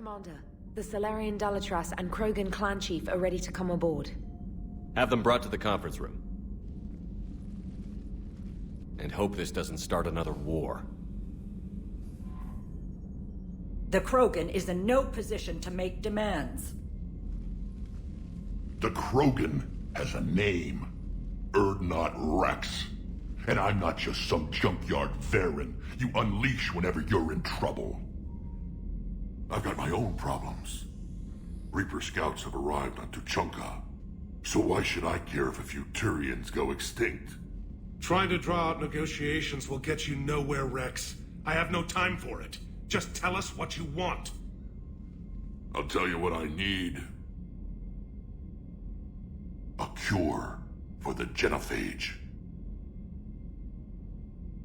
Commander. The Solarian Dalatras and Krogan clan chief are ready to come aboard. Have them brought to the conference room. And hope this doesn't start another war. The Krogan is in no position to make demands. The Krogan has a name. Urdnot Rex. And I'm not just some junkyard Varen you unleash whenever you're in trouble. I've got my own problems. Reaper scouts have arrived on Tuchanka. So why should I care if a few Turians go extinct? Trying to draw out negotiations will get you nowhere, Rex. I have no time for it. Just tell us what you want. I'll tell you what I need. A cure for the genophage.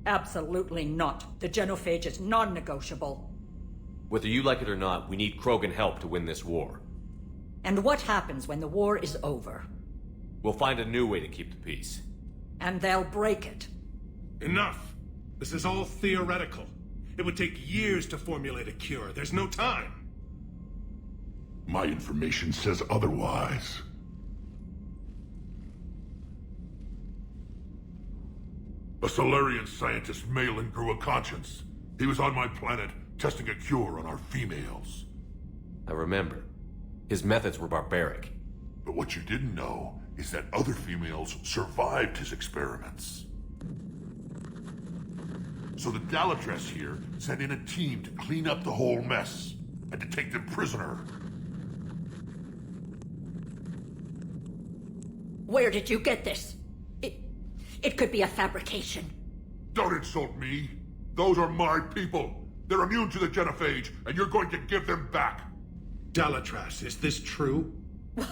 Absolutely not. The genophage is non-negotiable. Whether you like it or not, we need Krogan help to win this war. And what happens when the war is over? We'll find a new way to keep the peace. And they'll break it. Enough! This is all theoretical. It would take years to formulate a cure. There's no time. My information says otherwise. A Solarian scientist, Malin, grew a conscience. He was on my planet, testing a cure on our females. I remember. His methods were barbaric. But what you didn't know is that other females survived his experiments. So the Dalatras here sent in a team to clean up the whole mess, and to take them prisoner. Where did you get this? It could be a fabrication. Don't insult me. Those are my people. They're immune to the genophage, and you're going to give them back. Dalatras, is this true?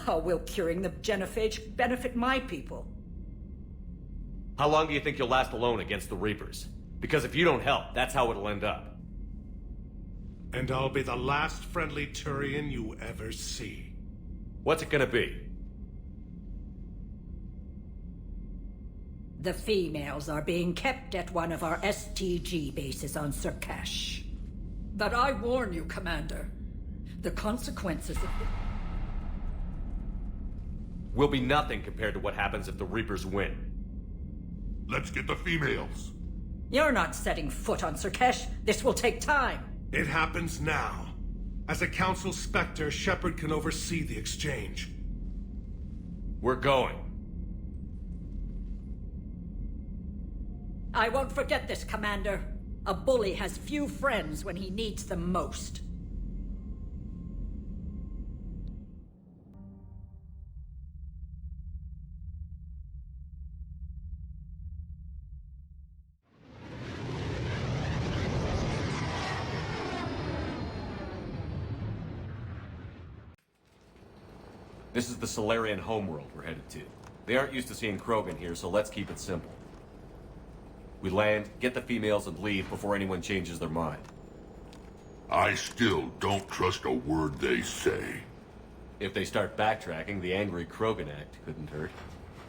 How will curing the genophage benefit my people? How long do you think you'll last alone against the Reapers? Because if you don't help, that's how it'll end up. And I'll be the last friendly Turian you ever see. What's it gonna be? The females are being kept at one of our STG bases on Sur'Keš. But I warn you, Commander. The consequences of it will be nothing compared to what happens if the Reapers win. Let's get the females. You're not setting foot on Sur'Keš. This will take time. It happens now. As a Council Spectre, Shepard can oversee the exchange. We're going. I won't forget this, Commander. A bully has few friends when he needs them most. This is the Solarian homeworld we're headed to. They aren't used to seeing Krogan here, so let's keep it simple. We land, get the females, and leave before anyone changes their mind. I still don't trust a word they say. If they start backtracking, the angry Krogan act couldn't hurt.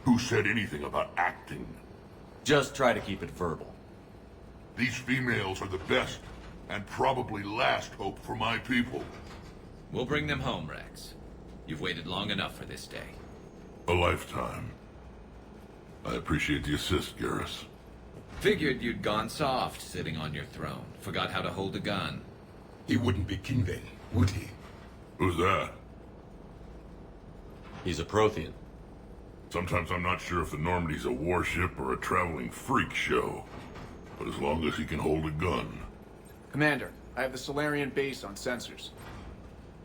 Who said anything about acting? Just try to keep it verbal. These females are the best, and probably last hope for my people. We'll bring them home, Rex. You've waited long enough for this day. A lifetime. I appreciate the assist, Garrus. Figured you'd gone soft sitting on your throne. Forgot how to hold a gun. He wouldn't be king then, would he? Who's that? He's a Prothean. Sometimes I'm not sure if the Normandy's a warship or a traveling freak show. But as long as he can hold a gun. Commander, I have the Solarian base on sensors.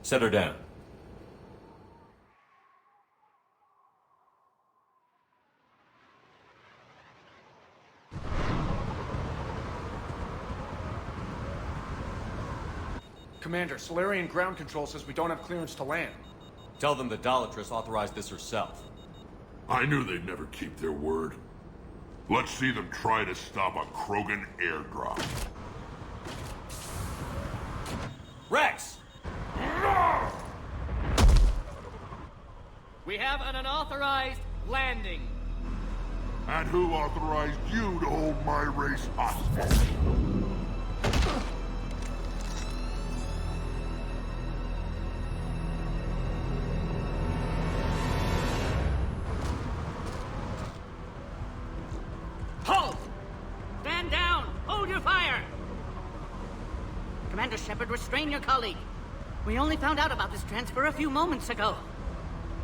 Set her down. Commander, Solarian ground control says we don't have clearance to land. Tell them the Dalatras authorized this herself. I knew they'd never keep their word. Let's see them try to stop a Krogan airdrop. Rex! We have an unauthorized landing. And who authorized you to hold my race hostage? Under fire! Commander Shepard, restrain your colleague. We only found out about this transfer a few moments ago.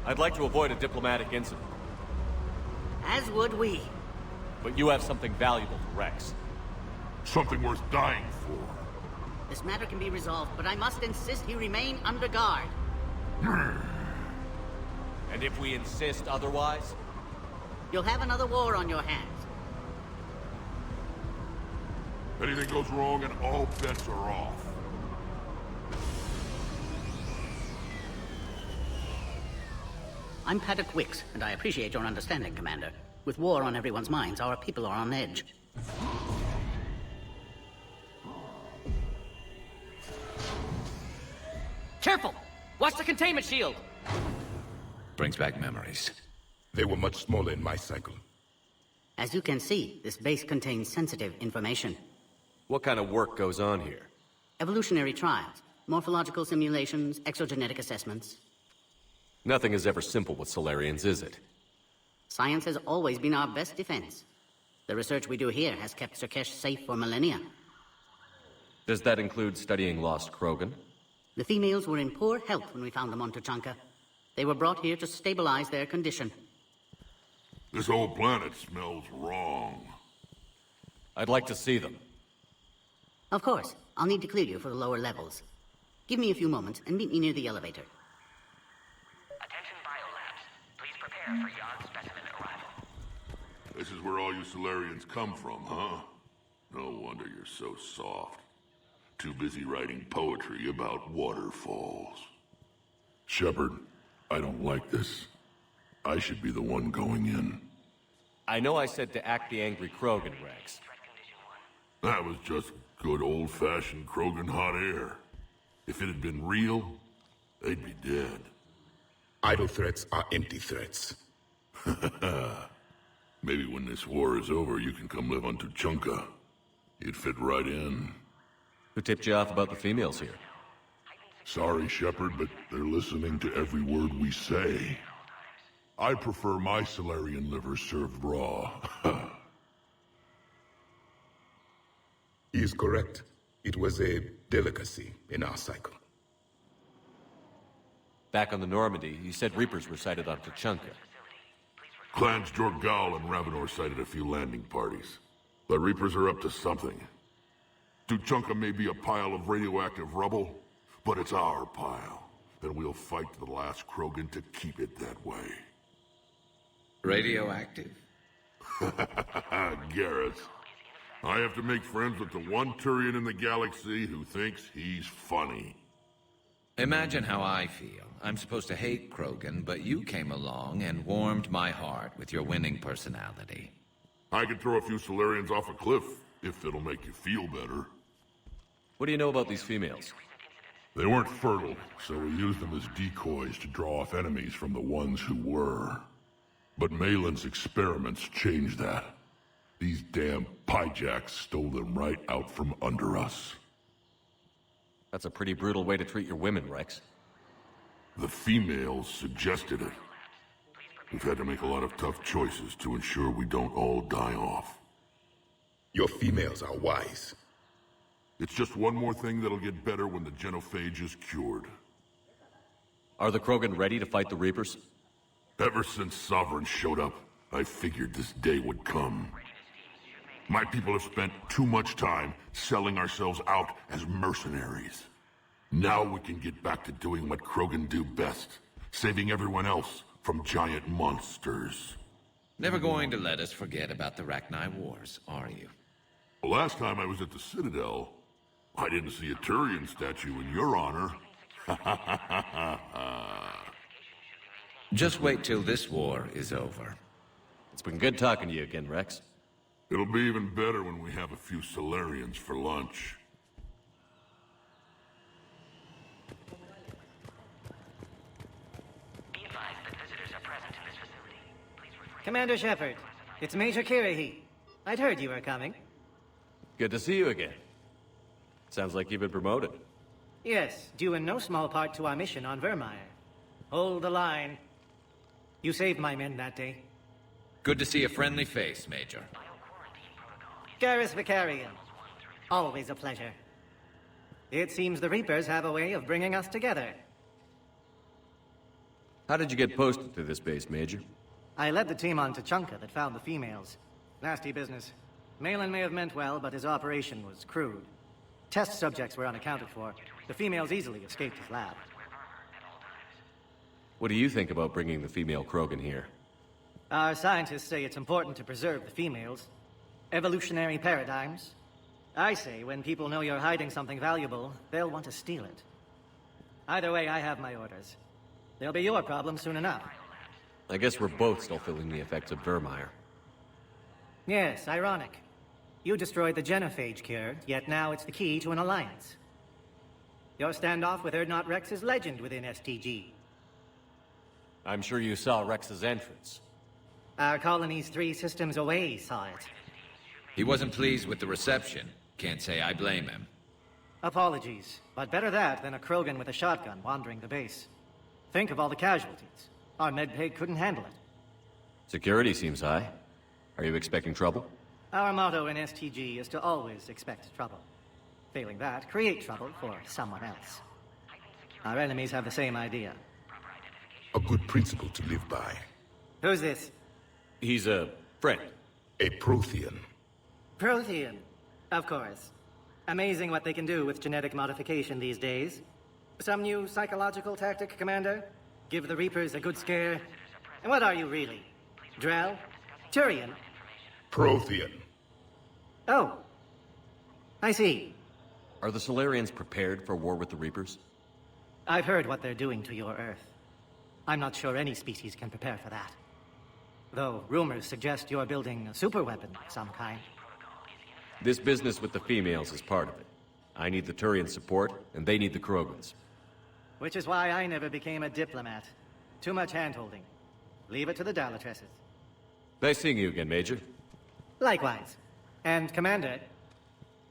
I'd like to avoid a diplomatic incident. As would we. But you have something valuable for Rex. Something worth dying for. This matter can be resolved, but I must insist he remain under guard. And if we insist otherwise? You'll have another war on your hands. Anything goes wrong and all bets are off. I'm Paddock Wicks, and I appreciate your understanding, Commander. With war on everyone's minds, our people are on edge. Careful! Watch the containment shield! Brings back memories. They were much smaller in my cycle. As you can see, this base contains sensitive information. What kind of work goes on here? Evolutionary trials, morphological simulations, exogenetic assessments. Nothing is ever simple with Solarians, is it? Science has always been our best defense. The research we do here has kept Sur'Keš safe for millennia. Does that include studying lost Krogan? The females were in poor health when we found them on Tuchanka. They were brought here to stabilize their condition. This whole planet smells wrong. I'd like to see them. Of course. I'll need to clear you for the lower levels. Give me a few moments and meet me near the elevator. Attention biolabs. Please prepare for Yon specimen arrival. This is where all you Solarians come from, huh? No wonder you're so soft. Too busy writing poetry about waterfalls. Shepard, I don't like this. I should be the one going in. I know I said to act the angry Krogan, Rex. That was just good old-fashioned Krogan hot air. If it had been real, they'd be dead. Idle threats are empty threats. Maybe when this war is over, you can come live on Tuchanka. You'd fit right in. Who tipped you off about the females here? Sorry, Shepard, but they're listening to every word we say. I prefer my Solarian liver served raw. He is correct. It was a delicacy in our cycle. Back on the Normandy, you said Reapers were sighted on Tuchanka. Clans Jorgal and Ravenor sighted a few landing parties. The Reapers are up to something. Tuchanka may be a pile of radioactive rubble, but it's our pile, and we'll fight to the last Krogan to keep it that way. Radioactive? Garrett. I have to make friends with the one Turian in the galaxy who thinks he's funny. Imagine how I feel. I'm supposed to hate Krogan, but you came along and warmed my heart with your winning personality. I could throw a few Solarians off a cliff, if it'll make you feel better. What do you know about these females? They weren't fertile, so we used them as decoys to draw off enemies from the ones who were. But Malin's experiments changed that. These damn pyjacks stole them right out from under us. That's a pretty brutal way to treat your women, Rex. The females suggested it. We've had to make a lot of tough choices to ensure we don't all die off. Your females are wise. It's just one more thing that'll get better when the genophage is cured. Are the Krogan ready to fight the Reapers? Ever since Sovereign showed up, I figured this day would come. My people have spent too much time selling ourselves out as mercenaries. Now we can get back to doing what Krogan do best, saving everyone else from giant monsters. Never going to let us forget about the Rachni Wars, are you? Last time I was at the Citadel, I didn't see a Turian statue in your honor. Just wait till this war is over. It's been good talking to you again, Rex. It'll be even better when we have a few Solarians for lunch. Be advised that visitors are present in this facility. Please refrain. Commander Shepard, it's Major Kirahi. I'd heard you were coming. Good to see you again. Sounds like you've been promoted. Yes, due in no small part to our mission on Vermeer. Hold the line. You saved my men that day. Good to see a friendly face, Major. Garrus Vicarian. Always a pleasure. It seems the Reapers have a way of bringing us together. How did you get posted to this base, Major? I led the team on Tachanka that found the females. Nasty business. Malin may have meant well, but his operation was crude. Test subjects were unaccounted for. The females easily escaped his lab. What do you think about bringing the female Krogan here? Our scientists say it's important to preserve the females. Evolutionary paradigms. I say when people know you're hiding something valuable, they'll want to steal it. Either way, I have my orders. They'll be your problem soon enough. I guess we're both still feeling the effects of Vermeer. Yes, ironic. You destroyed the genophage cure, yet now it's the key to an alliance. Your standoff with Erdnot Rex is legend within STG. I'm sure you saw Rex's entrance. Our colony's 3 systems away saw it. He wasn't pleased with the reception. Can't say I blame him. Apologies, but better that than a Krogan with a shotgun wandering the base. Think of all the casualties. Our medbay couldn't handle it. Security seems high. Are you expecting trouble? Our motto in STG is to always expect trouble. Failing that, create trouble for someone else. Our enemies have the same idea. A good principle to live by. Who's this? He's a friend. A Prothean. Prothean. Of course. Amazing what they can do with genetic modification these days. Some new psychological tactic, Commander? Give the Reapers a good scare? And what are you really? Drell? Turian? Prothean. Oh. I see. Are the Solarians prepared for war with the Reapers? I've heard what they're doing to your Earth. I'm not sure any species can prepare for that. Though rumors suggest you're building a superweapon of some kind. This business with the females is part of it. I need the Turian support, and they need the Krogans. Which is why I never became a diplomat. Too much hand-holding. Leave it to the Dalatresses. Nice seeing you again, Major. Likewise. And, Commander,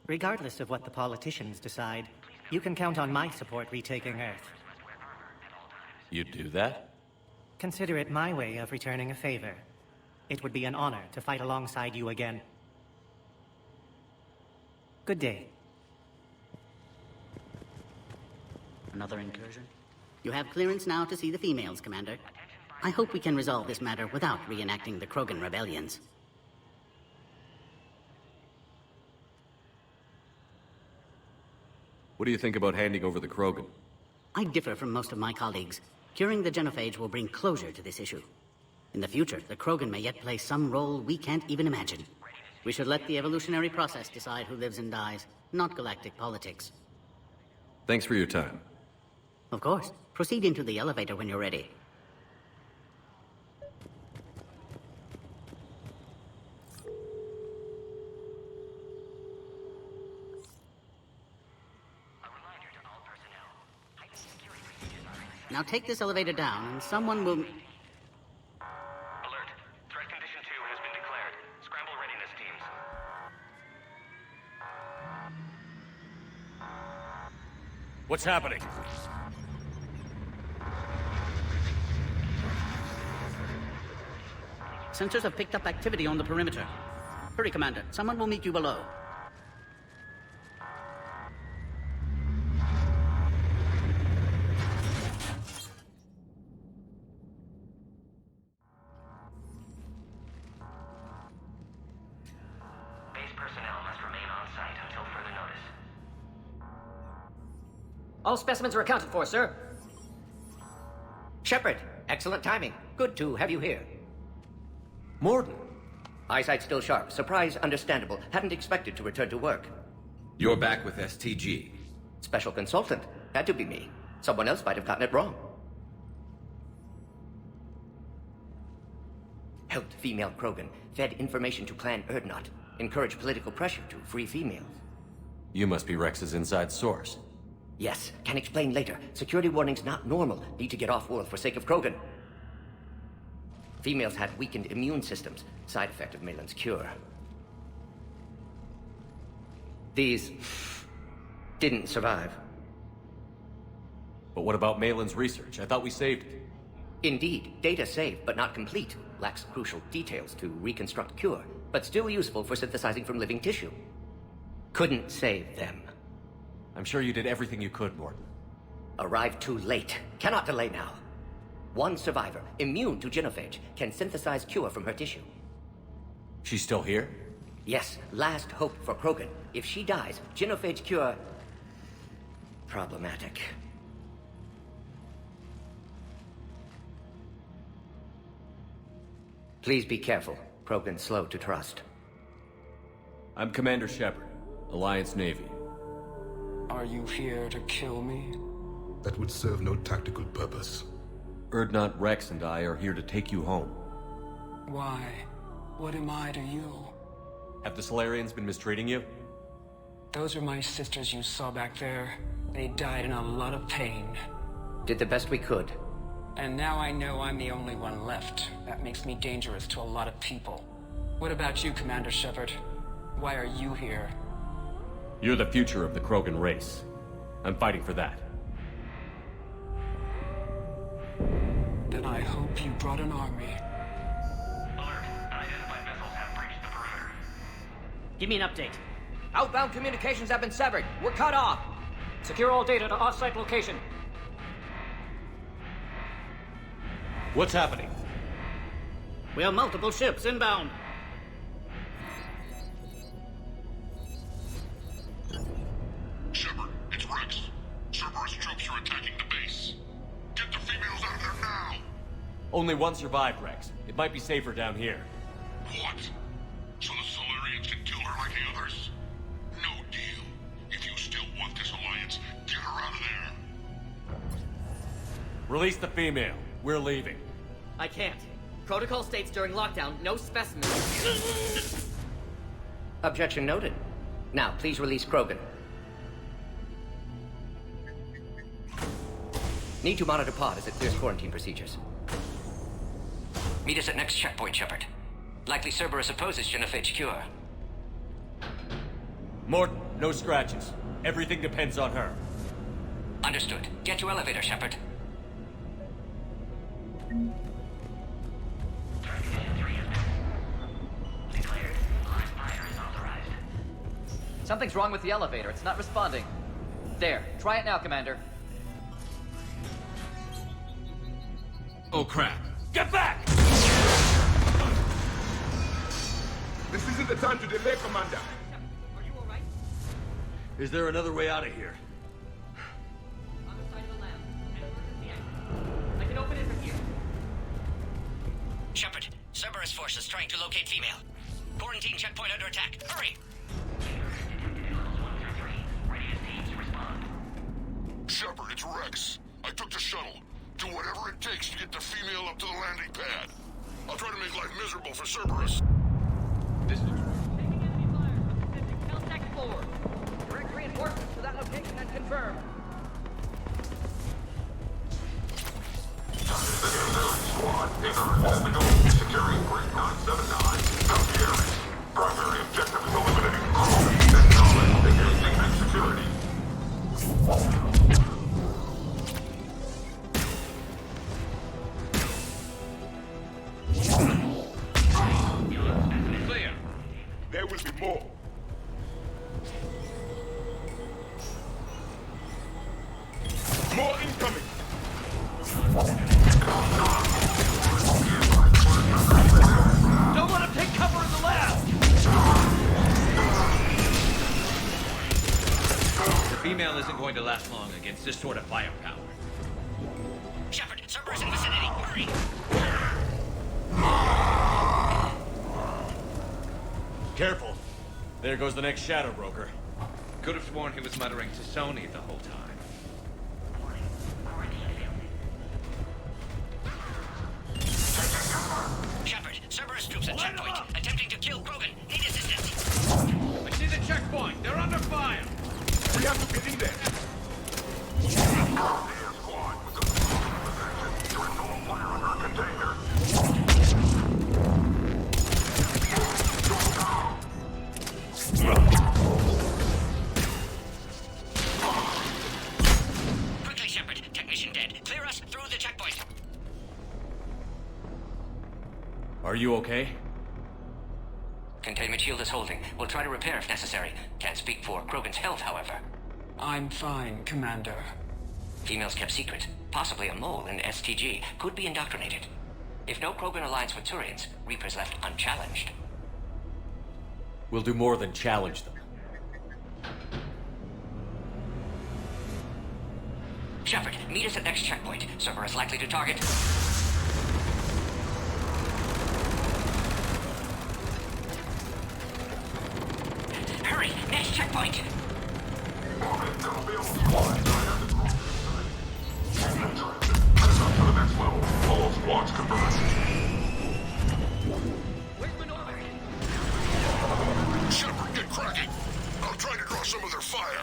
regardless of what the politicians decide, you can count on my support retaking Earth. You'd do that? Consider it my way of returning a favor. It would be an honor to fight alongside you again. Good day. Another incursion? You have clearance now to see the females, Commander. I hope we can resolve this matter without reenacting the Krogan rebellions. What do you think about handing over the Krogan? I differ from most of my colleagues. Curing the genophage will bring closure to this issue. In the future, the Krogan may yet play some role we can't even imagine. We should let the evolutionary process decide who lives and dies, not galactic politics. Thanks for your time. Of course. Proceed into the elevator when you're ready. Now take this elevator down, and someone will... Alert. Threat condition 2 has been declared. Scramble readiness teams. What's happening? Sensors have picked up activity on the perimeter. Hurry, Commander. Someone will meet you below. Base personnel must remain on site until further notice. All specimens are accounted for, sir. Shepard, excellent timing. Good to have you here. Morden. Eyesight still sharp. Surprise understandable. Hadn't expected to return to work. You're back with STG. Special consultant. Had to be me. Someone else might have gotten it wrong. Helped female Krogan. Fed information to Clan Erdnot. Encouraged political pressure to free females. You must be Rex's inside source. Yes, can explain later. Security warnings not normal. Need to get off-world for sake of Krogan. Females had weakened immune systems. Side effect of Malin's cure. These... didn't survive. But what about Malin's research? I thought we saved it. Indeed, data saved, but not complete. Lacks crucial details to reconstruct cure, but still useful for synthesizing from living tissue. Couldn't save them. I'm sure you did everything you could, Morton. Arrived too late. Cannot delay now. One survivor, immune to genophage, can synthesize cure from her tissue. She's still here? Yes, last hope for Krogan. If she dies, genophage cure... problematic. Please be careful. Krogan's slow to trust. I'm Commander Shepard, Alliance Navy. Are you here to kill me? That would serve no tactical purpose. Urdnot, Rex, and I are here to take you home. Why? What am I to you? Have the Solarians been mistreating you? Those are my sisters you saw back there. They died in a lot of pain. Did the best we could. And now I know I'm the only one left. That makes me dangerous to a lot of people. What about you, Commander Shepard? Why are you here? You're the future of the Krogan race. I'm fighting for that. Then I hope you brought an army. Alert. Unidentified vessels have breached the perimeter. Give me an update. Outbound communications have been severed. We're cut off. Secure all data to off-site location. What's happening? We have multiple ships inbound. Shepard, it's Rex. Cerberus troops are attacking the base. Get the females out of there now! Only one survived, Rex. It might be safer down here. What? So the Solarians can kill her like the others? No deal. If you still want this alliance, get her out of there. Release the female. We're leaving. I can't. Protocol states during lockdown, no specimens. Objection noted. Now, please release Krogan. Need to monitor pod as it clears quarantine procedures. Meet us at next checkpoint, Shepard. Likely Cerberus opposes genophage cure. Morton, no scratches. Everything depends on her. Understood. Get to elevator, Shepard. Something's wrong with the elevator. It's not responding. There. Try it now, Commander. Oh, crap. Get back! This isn't the time to delay, Commander. Are you alright? Is there another way out of here? On the side of the lab. An emergency exit. I can open it from here. Shepard, Cerberus forces trying to locate female. Quarantine checkpoint under attack. Hurry! Shepard, it's Rex. I took the shuttle. Do whatever it takes to get the female up to the landing pad. I'll try to make life miserable for Cerberus. Taking enemy fire. Assisting Cal second floor. Direct reinforcements to that location and confirmed. Squad, securing Grid 979. Out the area. Primary objective is eliminating crew and knowledge engaging and security. Clear. There will be more. More incoming. Don't let him take cover in the lab! The female isn't going to last long against this sort of firepower. Shepard, Cerberus in vicinity. Hurry! Careful. There goes the next Shadow Broker. Could have sworn he was muttering to Sony the whole time. Shepard, Cerberus troops at checkpoint. Attempting to kill Krogan. Need assistance. I see the checkpoint. They're under fire. We have to get in there. Squad, with the position, you're in no fire on our container. Quickly, Shepard. Technician dead. Clear us through the checkpoint. Are you okay? containment shield is holding. We'll try to repair if necessary. Can't speak for Krogan's health, however. I'm fine, Commander. Females kept secret. Possibly a mole in STG. Could be indoctrinated. If no Krogan aligns with Turians, Reaper's left unchallenged. We'll do more than challenge them. Shepard, meet us at next checkpoint. Server is likely to target... Hurry! Next checkpoint! All squads converge. Shepard, get cracking! I'll try to draw some of their fire.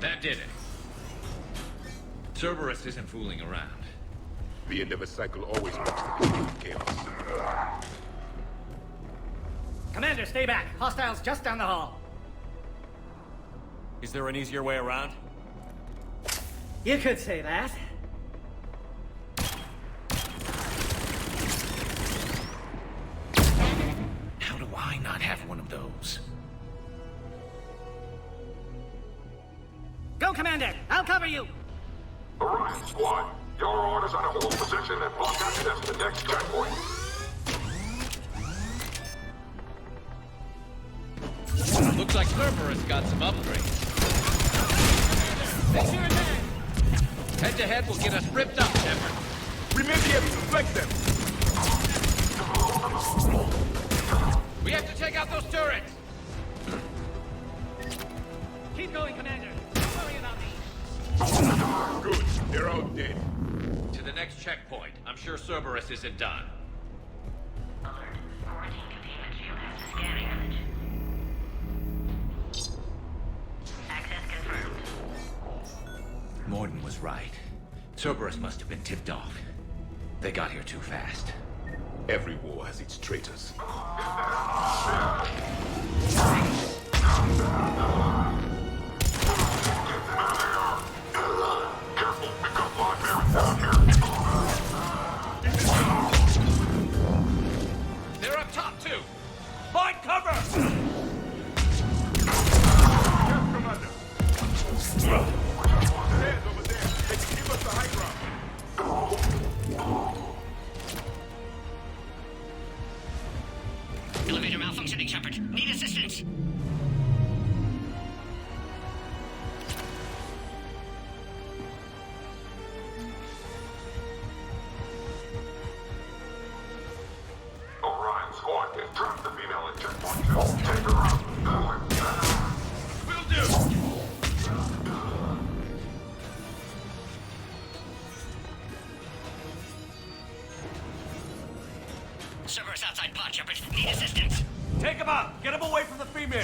That did it. Cerberus isn't fooling around. The end of a cycle always marks the beginning of chaos. Commander, stay back. Hostiles just down the hall. Is there an easier way around? You could say that. How do I not have one of those? Go, Commander! I'll cover you! Alright, squad. Your orders are to hold position and block access to the next checkpoint. Looks like Cerberus got some upgrades. Make sure you're there! Head-to-head will get us ripped up, Shepard. We may be able to flank them. We have to take out those turrets! Keep going, Commander. Don't worry about me. Good. They're all dead. To the next checkpoint. I'm sure Cerberus isn't done. Alert. Quarantine containment shield has a scanning image. Access confirmed. Morden was right. Cerberus must have been tipped off. They got here too fast. Every war has its traitors. They're up top, too! Find cover! Yes, Commander. There's over there. They can give us the high ground. Elevator malfunctioning, Shepard. Need assistance. Orion squad, they've trapped the female at checkpoint 2. Take her out. Will do. Cerberus outside pod, Shepard. Need assistance. Take him out! Get him away from the female!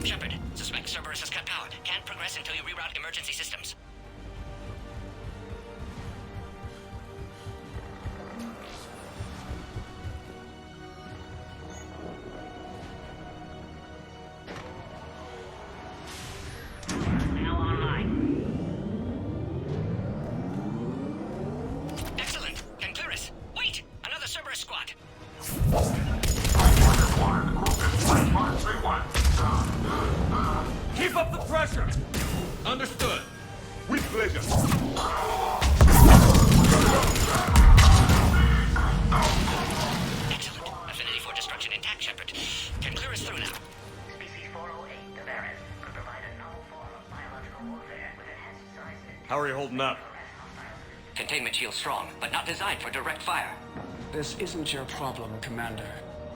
Shepard, suspect Cerberus has cut power. Can't progress until you reroute emergency systems. Now online. Excellent. Can clear us. Wait! Another Cerberus squad. Keep up the pressure! Understood. With pleasure. Excellent. Affinity for destruction intact, Shepard. Can clear us through now. Species 408, the Baron, could provide a novel form of biological warfare with enhanced size and How are you holding up? Can containment shield strong, but not designed for direct fire. This isn't your problem, Commander.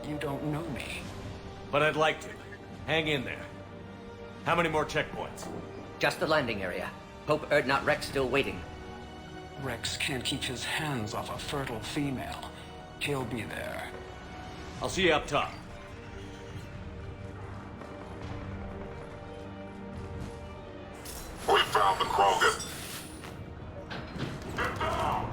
You don't know me. But I'd like to. Hang in there. How many more checkpoints? Just the landing area. Hope Erdnot Rex still waiting. Rex can't keep his hands off a fertile female. He'll be there. I'll see you up top. We found the Krogan! Get down!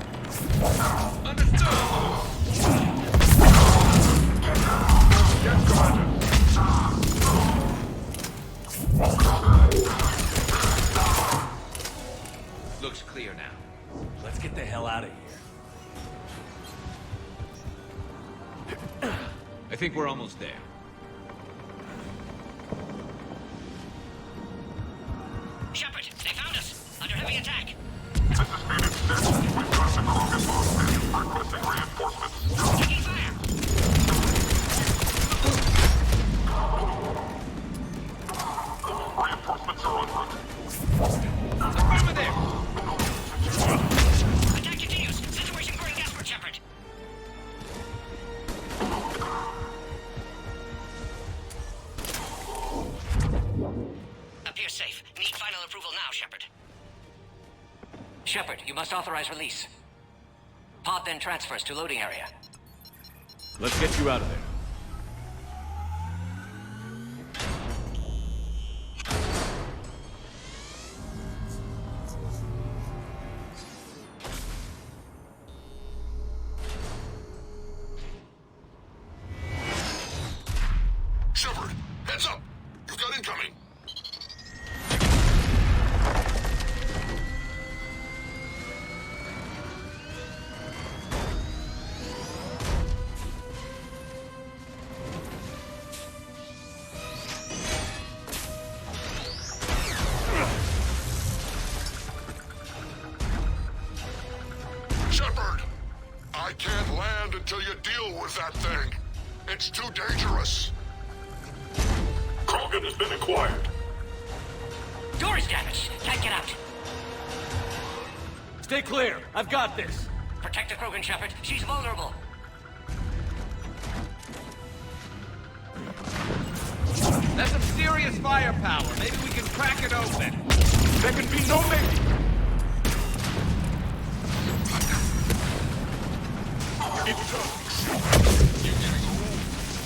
Looks clear now. Let's get the hell out of here. I think we're almost there. Shepard, they found us! Under heavy attack! This is Phoenix 6. We've got the Krogan lost. Requesting reinforcements. Taking fire! Reinforcements are en route. Over there! Attack continues! Situation growing desperate, Shepard! Appears safe. Need final approval now, Shepard. Shepard, you must authorize release. Pod then transfers to loading area. Let's get you out of there. Shepard, heads up! You've got incoming! Shepard! I can't land until you deal with that thing. It's too dangerous. Krogan has been acquired. Door is damaged. Can't get out. Stay clear. I've got this. Protect the Krogan, Shepard. She's vulnerable. That's some serious firepower. Maybe we can crack it open. There can be no maybe.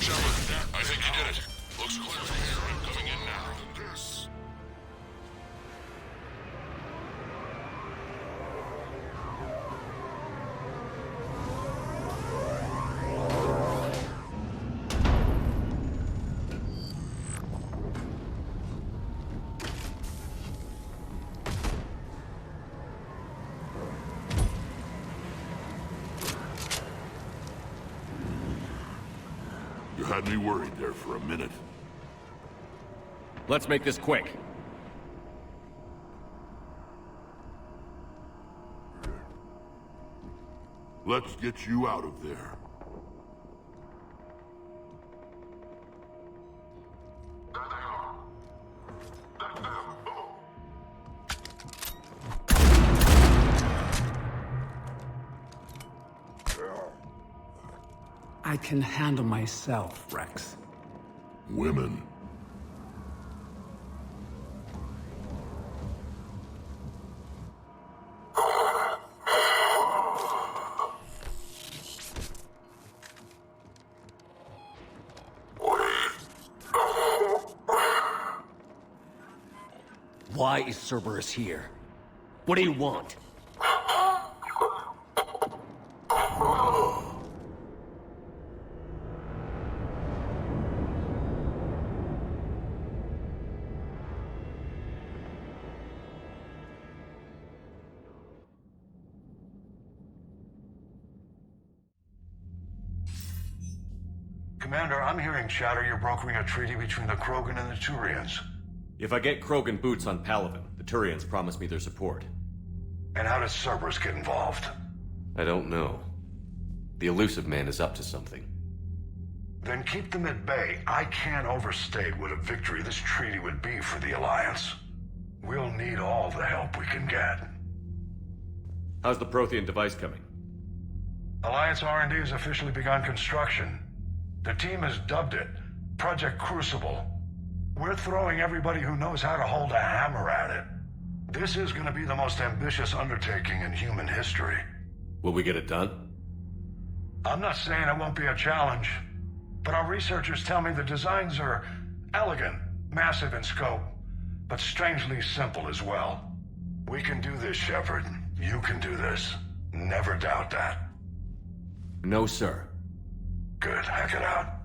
Shepard, I think you did it. Looks clear from here. I'm coming in now. This. You had me worried there for a minute. Let's make this quick. Let's get you out of there. There they are. That's them. I can handle myself, Rex. Women. Why is Cerberus here? What do you want? Commander, I'm hearing chatter you're brokering a treaty between the Krogan and the Turians. If I get Krogan boots on Palaven, the Turians promise me their support. And how does Cerberus get involved? I don't know. The elusive man is up to something. Then keep them at bay. I can't overstate what a victory this treaty would be for the Alliance. We'll need all the help we can get. How's the Prothean device coming? Alliance R&D has officially begun construction. The team has dubbed it Project Crucible. We're throwing everybody who knows how to hold a hammer at it. This is going to be the most ambitious undertaking in human history. Will we get it done? I'm not saying it won't be a challenge, but our researchers tell me the designs are elegant, massive in scope, but strangely simple as well. We can do this, Shepard. You can do this. Never doubt that. No, sir. Good. Hack it out.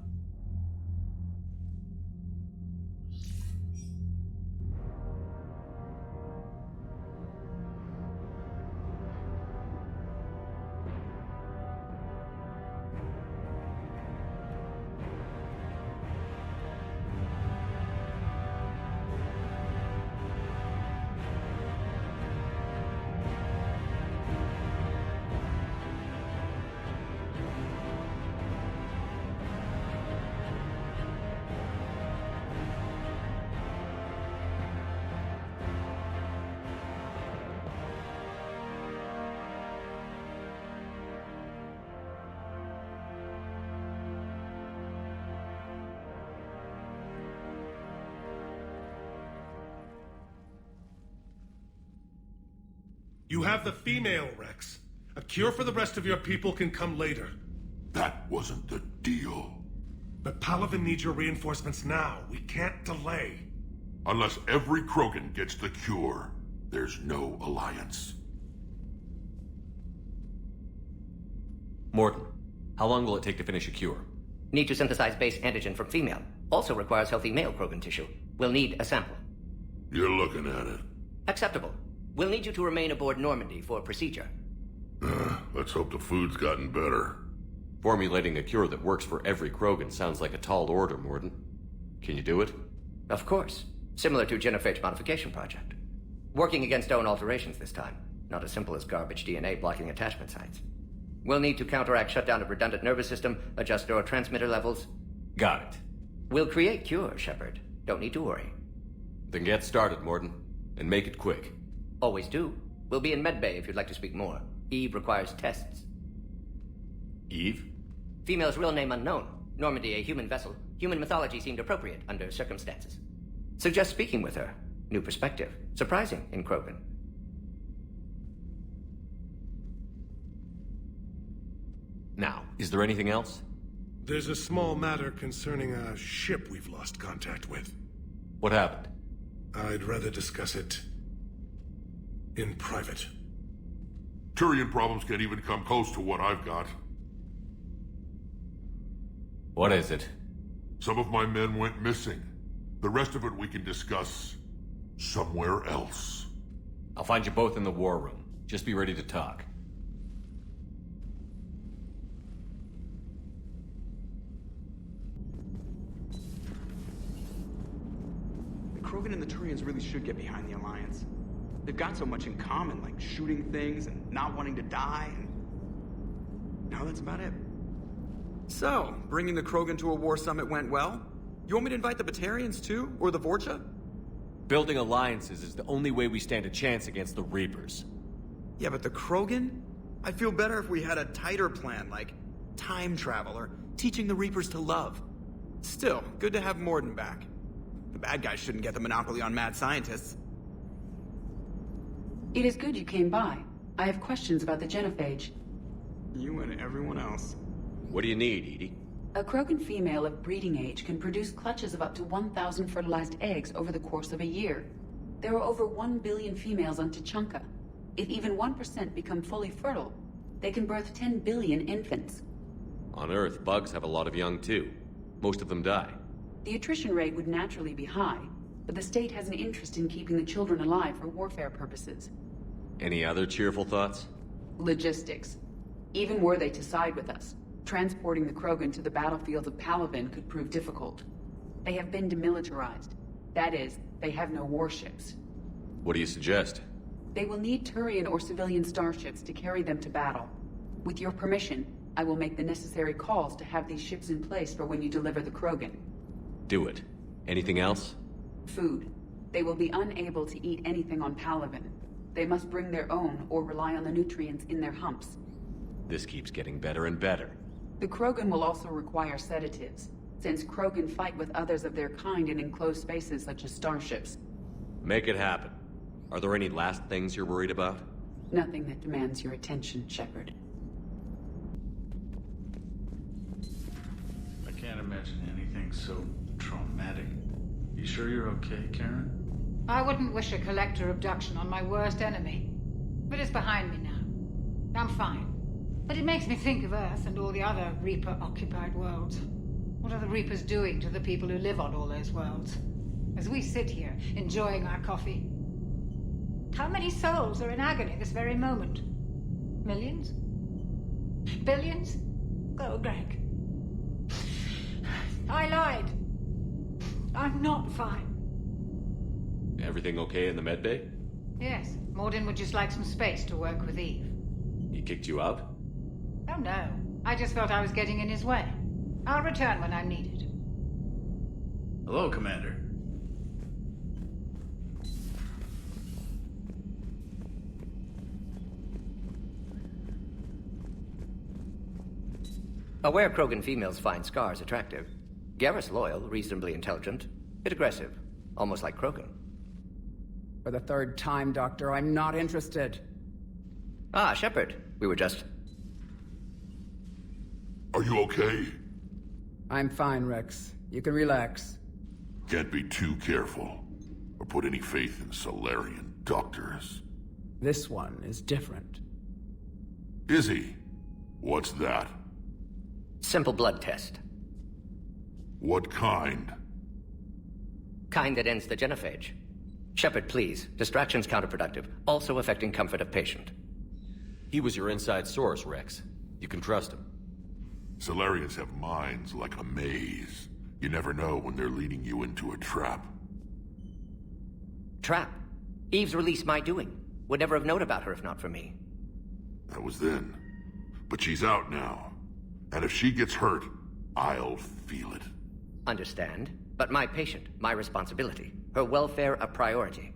You have the female, Rex. A cure for the rest of your people can come later. That wasn't the deal. But Palaven needs your reinforcements now. We can't delay. Unless every Krogan gets the cure, there's no alliance. Morton, how long will it take to finish a cure? Need to synthesize base antigen from female. Also requires healthy male Krogan tissue. We'll need a sample. You're looking at it. Acceptable. We'll need you to remain aboard Normandy for procedure. Let's hope the food's gotten better. Formulating a cure that works for every Krogan sounds like a tall order, Morton. Can you do it? Of course. Similar to Genophage modification project. Working against own alterations this time. Not as simple as garbage DNA blocking attachment sites. We'll need to counteract shutdown of redundant nervous system, adjust neurotransmitter levels. Got it. We'll create cure, Shepard. Don't need to worry. Then get started, Morton. And make it quick. Always do. We'll be in medbay if you'd like to speak more. Eve requires tests. Eve? Female's real name unknown. Normandy a human vessel. Human mythology seemed appropriate under circumstances. Suggest speaking with her. New perspective. Surprising in Krogan. Now, is there anything else? There's a small matter concerning a ship we've lost contact with. What happened? I'd rather discuss it in private. Turian problems can't even come close to what I've got. What is it? Some of my men went missing. The rest of it we can discuss somewhere else. I'll find you both in the war room. Just be ready to talk. The Krogan and the Turians really should get behind the Alliance. They've got so much in common, like shooting things and not wanting to die, and now that's about it. So, bringing the Krogan to a war summit went well? You want me to invite the Batarians too? Or the Vorcha? Building alliances is the only way we stand a chance against the Reapers. Yeah, but the Krogan? I'd feel better if we had a tighter plan, like time travel or teaching the Reapers to love. Still, good to have Morden back. The bad guys shouldn't get the monopoly on mad scientists. It is good you came by. I have questions about the genophage. You and everyone else. What do you need, Edie? A Krogan female of breeding age can produce clutches of up to 1,000 fertilized eggs over the course of a year. There are over 1 billion females on Tuchanka. If even 1% become fully fertile, they can birth 10 billion infants. On Earth, bugs have a lot of young too. Most of them die. The attrition rate would naturally be high, but the state has an interest in keeping the children alive for warfare purposes. Any other cheerful thoughts? Logistics. Even were they to side with us, transporting the Krogan to the battlefields of Palaven could prove difficult. They have been demilitarized. That is, they have no warships. What do you suggest? They will need Turian or civilian starships to carry them to battle. With your permission, I will make the necessary calls to have these ships in place for when you deliver the Krogan. Do it. Anything else? Food. They will be unable to eat anything on Palaven. They must bring their own or rely on the nutrients in their humps. This keeps getting better and better. The Krogan will also require sedatives, since Krogan fight with others of their kind in enclosed spaces such as starships. Make it happen. Are there any last things you're worried about? Nothing that demands your attention, Shepard. I can't imagine anything so traumatic. You sure you're okay, Karen? I wouldn't wish a collector abduction on my worst enemy. But it's behind me now. I'm fine. But it makes me think of Earth and all the other Reaper-occupied worlds. What are the Reapers doing to the people who live on all those worlds? As we sit here, enjoying our coffee. How many souls are in agony this very moment? Millions? Billions? Oh, Greg. I lied. I'm not fine. Everything okay in the medbay? Yes, Mordin would just like some space to work with Eve. He kicked you out? Oh no, I just felt I was getting in his way. I'll return when I'm needed. Hello, Commander. Aware Krogan females find scars attractive. Garrus loyal, reasonably intelligent, bit aggressive, almost like Krogan. For the third time, Doctor, I'm not interested. Ah, Shepard. We were just... Are you okay? I'm fine, Rex. You can relax. Can't be too careful, or put any faith in Solarian doctors. This one is different. Is he? What's that? Simple blood test. What kind? Kind that ends the genophage. Shepard, please. Distraction's counterproductive, also affecting comfort of patient. He was your inside source, Rex. You can trust him. Solarians have minds like a maze. You never know when they're leading you into a trap. Trap? Eve's release my doing. Would never have known about her if not for me. That was then. But she's out now. And if she gets hurt, I'll feel it. Understand. But my patient, my responsibility. Her welfare a priority.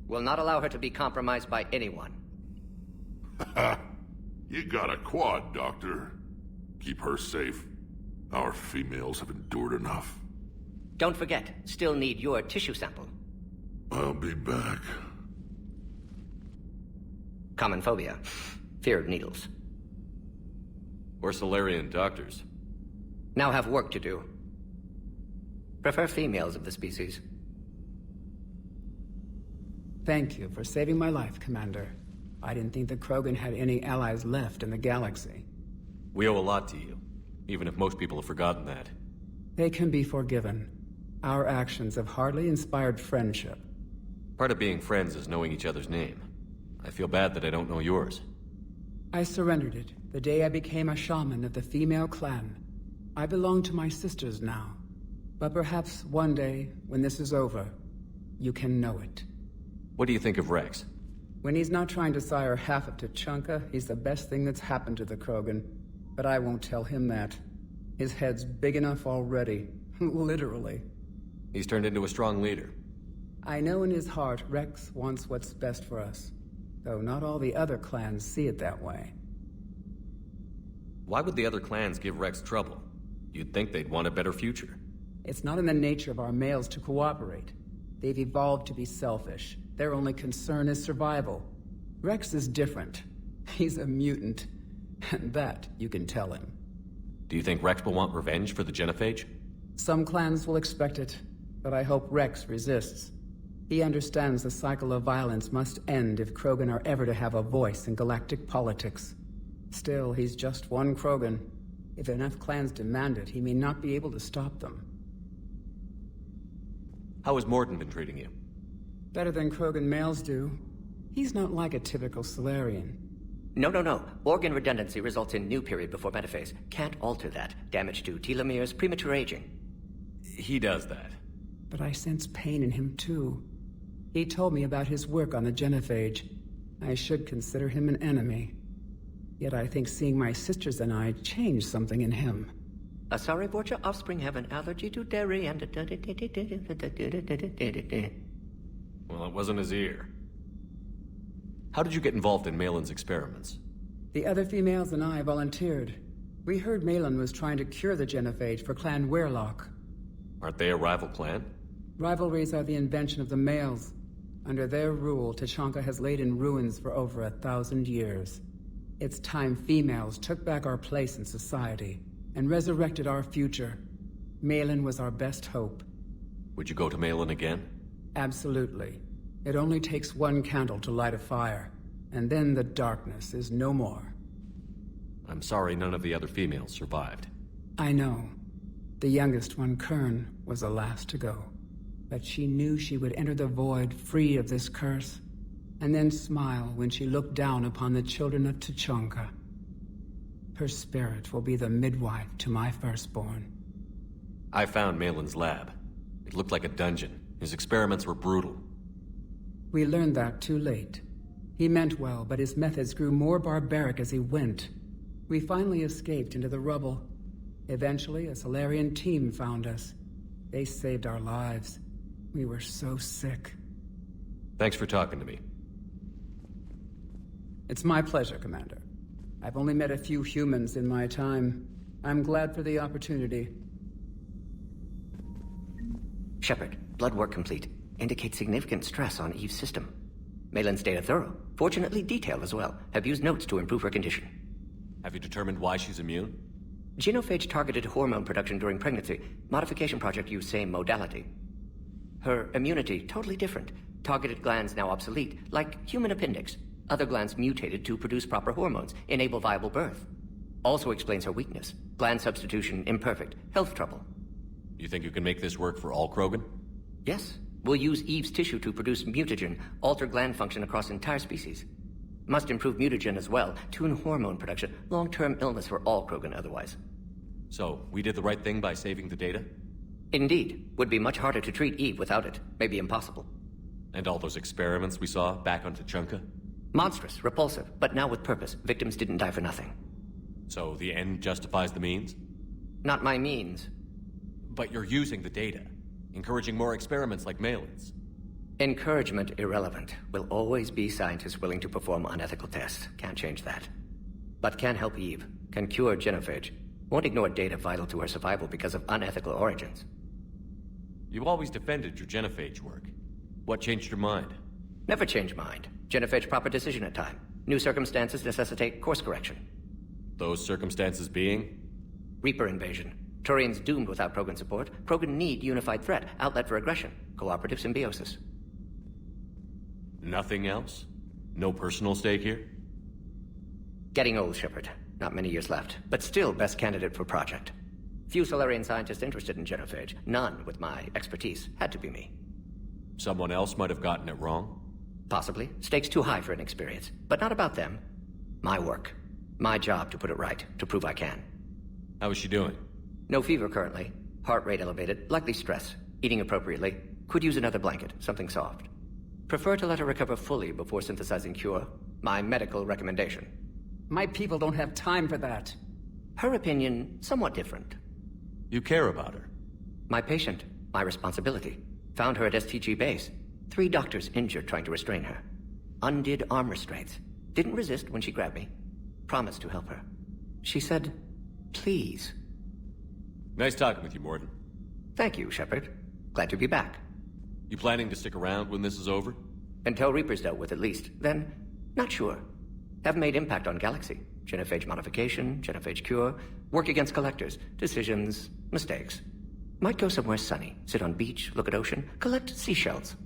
Will not allow her to be compromised by anyone. You got a quad, Doctor. Keep her safe. Our females have endured enough. Don't forget, still need your tissue sample. I'll be back. Common phobia. Fear of needles. Or Solarian doctors. Now have work to do. Prefer females of the species. Thank you for saving my life, Commander. I didn't think the Krogan had any allies left in the galaxy. We owe a lot to you, even if most people have forgotten that. They can be forgiven. Our actions have hardly inspired friendship. Part of being friends is knowing each other's name. I feel bad that I don't know yours. I surrendered it the day I became a shaman of the female clan. I belong to my sisters now. But perhaps one day, when this is over, you can know it. What do you think of Rex? When he's not trying to sire half of Tuchanka, he's the best thing that's happened to the Krogan. But I won't tell him that. His head's big enough already. Literally. He's turned into a strong leader. I know in his heart Rex wants what's best for us. Though not all the other clans see it that way. Why would the other clans give Rex trouble? You'd think they'd want a better future. It's not in the nature of our males to cooperate. They've evolved to be selfish. Their only concern is survival. Rex is different. He's a mutant. And that you can tell him. Do you think Rex will want revenge for the genophage? Some clans will expect it, but I hope Rex resists. He understands the cycle of violence must end if Krogan are ever to have a voice in galactic politics. Still, he's just one Krogan. If enough clans demand it, he may not be able to stop them. How has Mordin been treating you? Better than Krogan males do. He's not like a typical Solarian. No. Organ redundancy results in new period before metaphase. Can't alter that. Damage to telomeres, premature aging. He does that. But I sense pain in him too. He told me about his work on the genophage. I should consider him an enemy. Yet I think seeing my sisters and I changed something in him. Asari Borgia offspring have an allergy to dairy and... Well, it wasn't his ear. How did you get involved in Malin's experiments? The other females and I volunteered. We heard Malin was trying to cure the genophage for Clan Weirlock. Aren't they a rival clan? Rivalries are the invention of the males. Under their rule, Tuchanka has laid in ruins for over 1,000 years. It's time females took back our place in society and resurrected our future. Malin was our best hope. Would you go to Malin again? Absolutely. It only takes one candle to light a fire, and then the darkness is no more. I'm sorry none of the other females survived. I know. The youngest one, Kern, was the last to go. But she knew she would enter the void free of this curse, and then smile when she looked down upon the children of Tuchanka. Her spirit will be the midwife to my firstborn. I found Malin's lab. It looked like a dungeon. His experiments were brutal. We learned that too late. He meant well, but his methods grew more barbaric as he went. We finally escaped into the rubble. Eventually, a Solarian team found us. They saved our lives. We were so sick. Thanks for talking to me. It's my pleasure, Commander. I've only met a few humans in my time. I'm glad for the opportunity. Shepard, blood work complete. Indicates significant stress on Eve's system. Malin's data thorough. Fortunately detailed as well. Have used notes to improve her condition. Have you determined why she's immune? Genophage targeted hormone production during pregnancy. Modification project used same modality. Her immunity, totally different. Targeted glands now obsolete, like human appendix. Other glands mutated to produce proper hormones, enable viable birth. Also explains her weakness. Gland substitution imperfect. Health trouble. You think you can make this work for all Krogan? Yes. We'll use Eve's tissue to produce mutagen, alter gland function across entire species. Must improve mutagen as well, tune hormone production, long-term illness for all Krogan otherwise. So, we did the right thing by saving the data? Indeed. Would be much harder to treat Eve without it. Maybe impossible. And all those experiments we saw back on Tuchanka? Monstrous, repulsive, but now with purpose. Victims didn't die for nothing. So the end justifies the means? Not my means. But you're using the data, encouraging more experiments like Malin's. Encouragement irrelevant. Will always be scientists willing to perform unethical tests. Can't change that. But can help Eve. Can cure genophage. Won't ignore data vital to her survival because of unethical origins. You've always defended your genophage work. What changed your mind? Never change mind. Genophage proper decision at time. New circumstances necessitate course correction. Those circumstances being? Reaper invasion. Turians doomed without Krogan support. Krogan need unified threat, outlet for aggression. Cooperative symbiosis. Nothing else? No personal stake here? Getting old, Shepard. Not many years left, but still best candidate for project. Few Solarian scientists interested in genophage. None with my expertise. Had to be me. Someone else might have gotten it wrong? Possibly. Stakes too high for inexperience. But not about them. My work. My job to put it right, to prove I can. How is she doing? No fever currently. Heart rate elevated, likely stress. Eating appropriately. Could use another blanket, something soft. Prefer to let her recover fully before synthesizing cure. My medical recommendation. My people don't have time for that. Her opinion, somewhat different. You care about her? My patient. My responsibility. Found her at STG base. 3 doctors injured trying to restrain her. Undid arm restraints. Didn't resist when she grabbed me. Promised to help her. She said, please. Nice talking with you, Morden. Thank you, Shepard. Glad to be back. You planning to stick around when this is over? Until Reaper's dealt with, at least. Then, not sure. Haven't made impact on Galaxy. Genophage modification, genophage cure, work against collectors, decisions, mistakes. Might go somewhere sunny, sit on beach, look at ocean, collect seashells.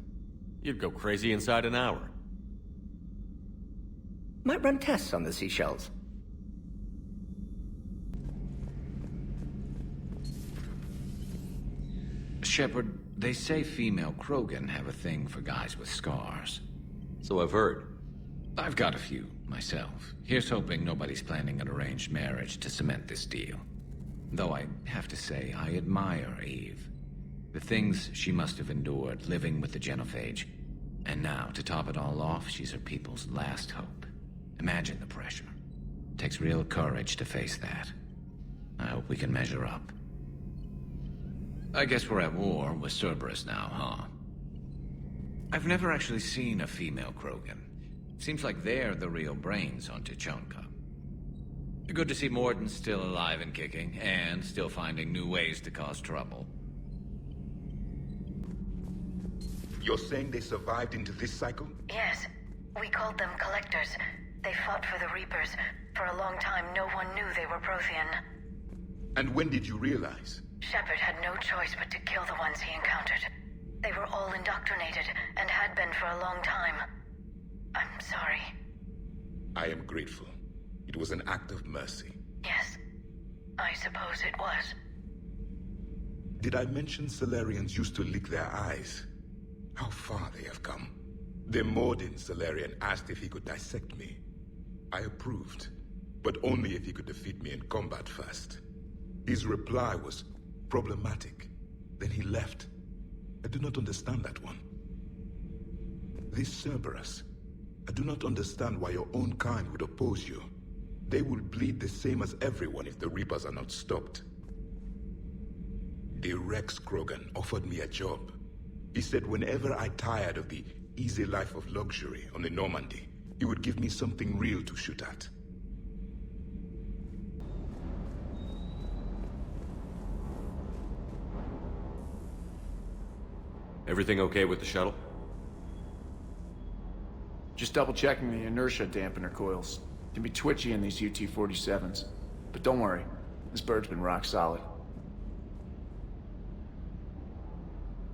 You'd go crazy inside an hour. Might run tests on the seashells. Shepard, they say female Krogan have a thing for guys with scars. So I've heard. I've got a few, myself. Here's hoping nobody's planning an arranged marriage to cement this deal. Though I have to say, I admire Eve. The things she must have endured living with the genophage. And now, to top it all off, she's her people's last hope. Imagine the pressure. Takes real courage to face that. I hope we can measure up. I guess we're at war with Cerberus now, huh? I've never actually seen a female Krogan. Seems like they're the real brains on Tuchanka. Good to see Morden's still alive and kicking, and still finding new ways to cause trouble. You're saying they survived into this cycle? Yes. We called them Collectors. They fought for the Reapers. For a long time, no one knew they were Prothean. And when did you realize? Shepard had no choice but to kill the ones he encountered. They were all indoctrinated, and had been for a long time. I'm sorry. I am grateful. It was an act of mercy. Yes. I suppose it was. Did I mention Solarians used to lick their eyes? How far they have come. The Morden Solarian asked if he could dissect me. I approved, but only if he could defeat me in combat first. His reply was problematic. Then he left. I do not understand that one. This Cerberus, I do not understand why your own kind would oppose you. They will bleed the same as everyone if the Reapers are not stopped. The Rex Krogan offered me a job. He said whenever I tired of the easy life of luxury on the Normandy, he would give me something real to shoot at. Everything okay with the shuttle? Just double-checking the inertia dampener coils. Can be twitchy in these UT-47s. But don't worry, this bird's been rock solid.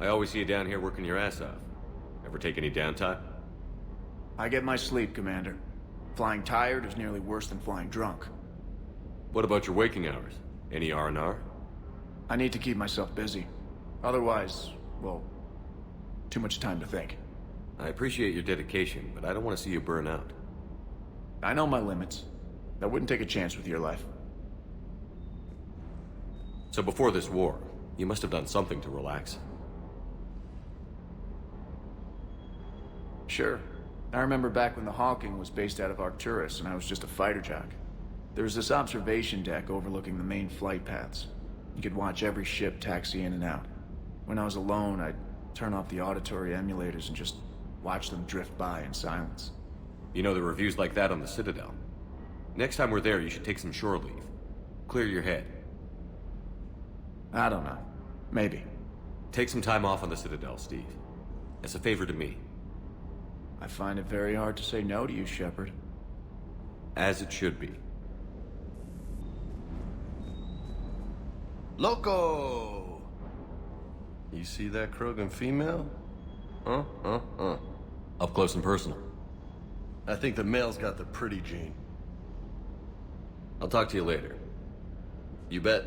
I always see you down here working your ass off. Ever take any downtime? I get my sleep, Commander. Flying tired is nearly worse than flying drunk. What about your waking hours? Any R&R? I need to keep myself busy. Otherwise, well, too much time to think. I appreciate your dedication, but I don't want to see you burn out. I know my limits. I wouldn't take a chance with your life. So before this war, you must have done something to relax. Sure. I remember back when the Hawking was based out of Arcturus and I was just a fighter jock. There was this observation deck overlooking the main flight paths. You could watch every ship taxi in and out. When I was alone, I'd turn off the auditory emulators and just watch them drift by in silence. You know, there are reviews like that on the Citadel. Next time we're there, you should take some shore leave. Clear your head. I don't know. Maybe. Take some time off on the Citadel, Steve. As a favor to me. I find it very hard to say no to you, Shepard. As it should be. Loco! You see that Krogan female? Up close and personal. I think the male's got the pretty gene. I'll talk to you later. You bet.